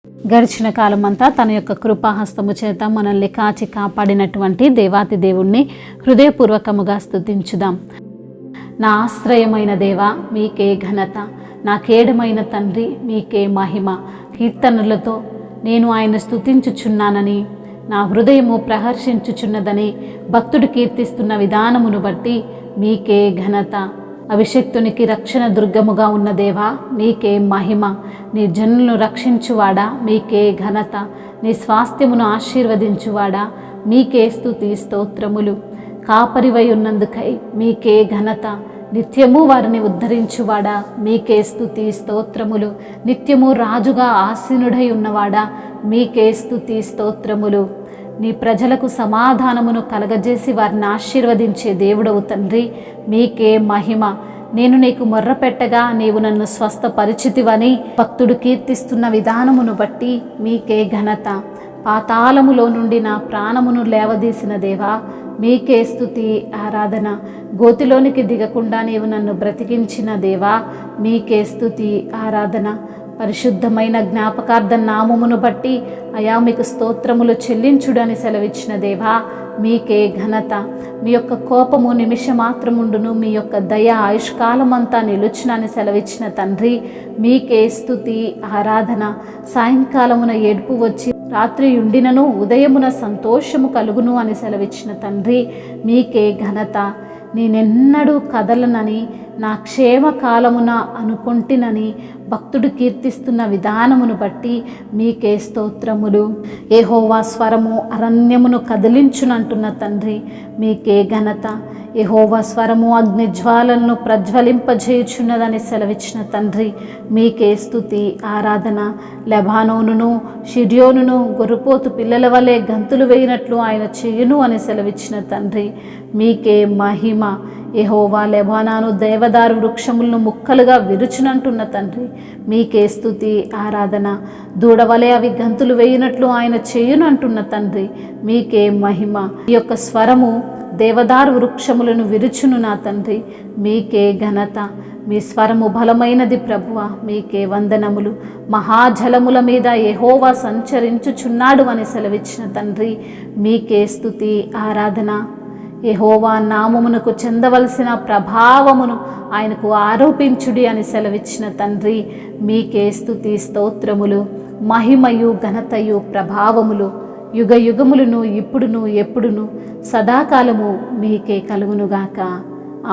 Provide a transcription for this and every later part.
గడిచిన కాలమంతా తన యొక్క కృపాహస్తము చేత మనల్ని కాచి కాపాడినటువంటి దేవాతి దేవుణ్ణి హృదయపూర్వకముగా స్తుతించుదాం. నా ఆశ్రయమైన దేవా మీకే ఘనత, నా కేడమైన తండ్రి మీకే మహిమ. కీర్తనలతో నేను ఆయన స్తుతించుచున్నానని, నా హృదయము ప్రహర్షించుచున్నదని భక్తుడు కీర్తిస్తున్న విధానమును బట్టి మీకే ఘనత. అభిషక్తునికి రక్షణ దుర్గముగా ఉన్న దేవా మీకే మహిమ. నీ జనులను రక్షించువాడా మీకే ఘనత. నీ స్వాస్థ్యమును ఆశీర్వదించువాడా మీకే స్తుతి స్తోత్రములు. కాపరివై ఉన్నందుకై మీకే ఘనత. నిత్యము వారిని ఉద్ధరించువాడా మీకే స్తుతి స్తోత్రములు. నిత్యము రాజుగా ఆసీనుడై ఉన్నవాడా మీకే స్తుతి స్తోత్రములు. నీ ప్రజలకు సమాధానమును కలగజేసి వారిని ఆశీర్వదించే దేవుడవు తండ్రి మీకే మహిమ. నేను నీకు మొర్రపెట్టగా నీవు నన్ను స్వస్థపరిచితివని భక్తుడు కీర్తిస్తున్న విధానమును బట్టి మీకే ఘనత. పాతాళములో నుండి నా ప్రాణమును లేవదీసిన దేవా మీకే స్తుతి ఆరాధన. గోతిలోనికి దిగకుండా నీవు నన్ను బ్రతికించిన దేవా మీకే స్తుతి ఆరాధన. పరిశుద్ధమైన జ్ఞాపకార్థ నామమును బట్టి అయా మీకు స్తోత్రములు చెల్లించుడని సెలవిచ్చిన దేవా మీకే ఘనత. మీ యొక్క కోపము నిమిషమాత్రముండును, మీ యొక్క దయ ఆయుష్కాలమంతా నిలుచునని సెలవిచ్చిన తండ్రి మీకే స్తుతి ఆరాధన. సాయంకాలమున ఏడుపు వచ్చి రాత్రి ఉండినను ఉదయమున సంతోషము కలుగును అని సెలవిచ్చిన తండ్రి మీకే ఘనత. నేనెన్నడూ కదలనని నా క్షేమకాలమున అనుకొంటినని భక్తుడు కీర్తిస్తున్న విధానమును బట్టి మీకే స్తోత్రములు. యెహోవా స్వరము అరణ్యమును కదిలించునంటున్న తండ్రి మీకే ఘనత. యెహోవా స్వరము అగ్నిజ్వాలను ప్రజ్వలింపజేయుచున్నదని సెలవిచ్చిన తండ్రి మీకే స్తుతి ఆరాధన. లెబానోనును షిర్యోనును గొర్రెపోతు పిల్లల వలె గంతులు వేయినట్లు ఆయన చేయును అని సెలవిచ్చిన తండ్రి మీకే మహిమ. యెహోవా లెబానాను దేవదారు వృక్షములను ముక్కలుగా విరుచునంటున్న తండ్రి మీకే స్తుతి ఆరాధన. దూడవలే అవి గంతులు వేయినట్లు ఆయన చేయునంటున్న తండ్రి మీకే మహిమ. ఈ యొక్క స్వరము దేవదారు వృక్షములను విరుచును నా తండ్రి మీకే ఘనత. మీ స్వరము బలమైనది ప్రభువా మీకే వందనములు. మహాజలముల మీద యెహోవా సంచరించుచున్నాడు అని సెలవిచ్చిన తండ్రి మీకే స్తుతి ఆరాధన. యెహోవా నామమునకు చెందవలసిన ప్రభావమును ఆయనకు ఆరోపించుడి అని సెలవిచ్చిన తండ్రి మీకే స్తుతి స్తోత్రములు. మహిమయు ఘనతయు ప్రభావములు యుగ యుగములను ఇప్పుడును ఎప్పుడును సదాకాలము మీకే కలుగునుగాక.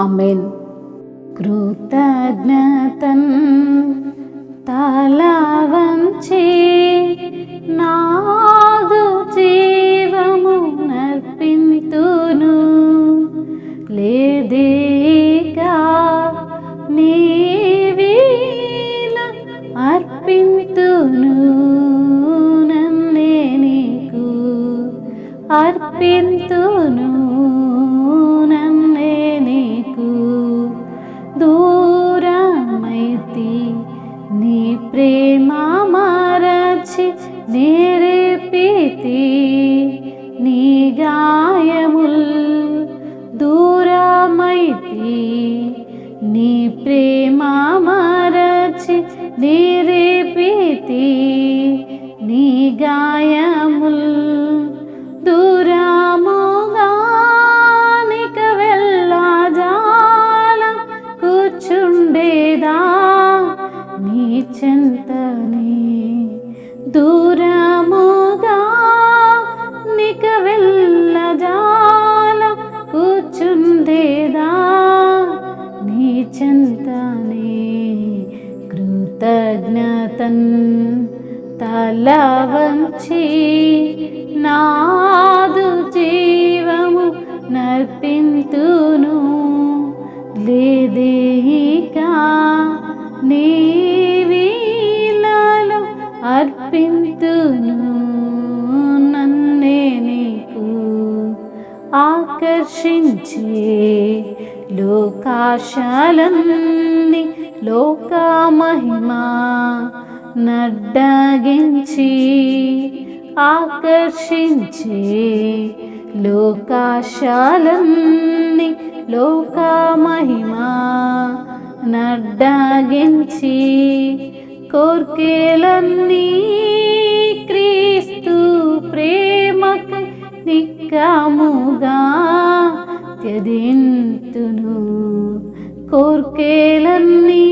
ఆమేన్. కృతజ్ఞతన్ తల వంచి నాదు జీవము నర్పింతును, లేదేగా నీవీల అర్పింతును, నన్నే నీకు అర్పింతును, నన్నే నీకు. దూరమైతి నీ ప్రేమ మరచి నేరేపితి నీ గాయముల్. దూరమైతి నీ ప్రేమ మరచి నేరేపితి నీ గాయముల్. దూరముగా నిక వెళ్ళజాల కూర్చుండేదా నీ చెంతనే. దూరముగా నిక వెళ్ళజాల కూర్చుండేదా నీ చెంతనే. కృతజ్ఞతన్ తల వంచి నాదు జీవము నర్పింతును, లేదేగా నీవీలలో అర్పింతును, నన్నే నీకు. ఆకర్షించే లోకాశాలన్నీ లోక మహిమా నడ్డగించి, ఆకర్షించే లోకాశాలన్నీ లోక మహిమా నడ్డగించి, కోర్కెలన్నీ నిక్కముగా త్యజింతును. కోర్కెలన్నీ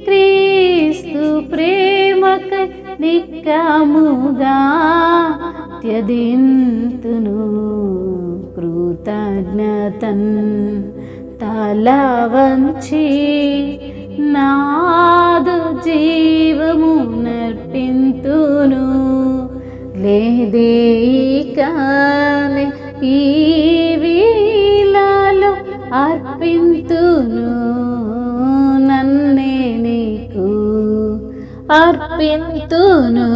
క్రీస్తు ప్రేమకై నిక్కముగా త్యజింతును. కృతజ్ఞతన్ తల వంచి నాదు జీవము నర్పింతును. లేదేకానే ఈ వీలలో అర్పింతును. నన్నే నీకు అర్పింతును.